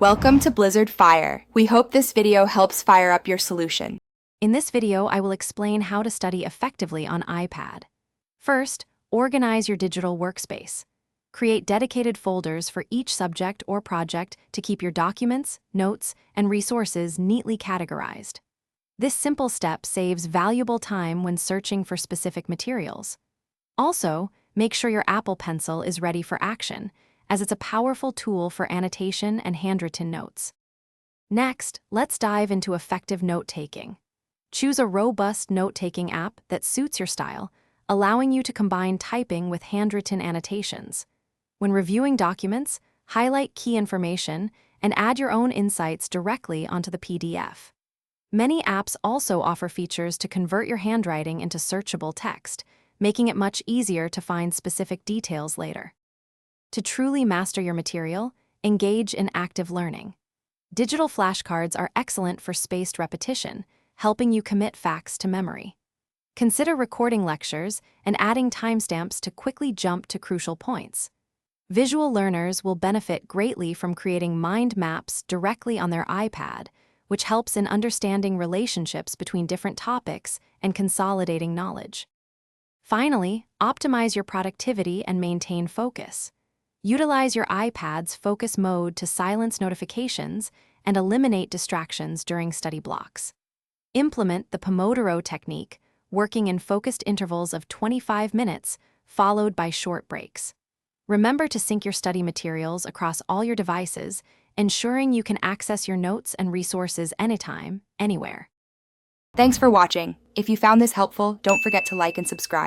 Welcome to Blizzard Fire. We hope this video helps fire up your solution. In this video, I will explain how to study effectively on iPad. First, organize your digital workspace. Create dedicated folders for each subject or project to keep your documents, notes, and resources neatly categorized. This simple step saves valuable time when searching for specific materials. Also, make sure your Apple Pencil is ready for action, as it's a powerful tool for annotation and handwritten notes. Next, let's dive into effective note-taking. Choose a robust note-taking app that suits your style, allowing you to combine typing with handwritten annotations. When reviewing documents, highlight key information and add your own insights directly onto the PDF. Many apps also offer features to convert your handwriting into searchable text, making it much easier to find specific details later. To truly master your material, engage in active learning. Digital flashcards are excellent for spaced repetition, helping you commit facts to memory. Consider recording lectures and adding timestamps to quickly jump to crucial points. Visual learners will benefit greatly from creating mind maps directly on their iPad, which helps in understanding relationships between different topics and consolidating knowledge. Finally, optimize your productivity and maintain focus. Utilize your iPad's focus mode to silence notifications and eliminate distractions during study blocks. Implement the Pomodoro technique, working in focused intervals of 25 minutes, followed by short breaks. Remember to sync your study materials across all your devices, ensuring you can access your notes and resources anytime, anywhere. Thanks for watching. If you found this helpful, don't forget to like and subscribe.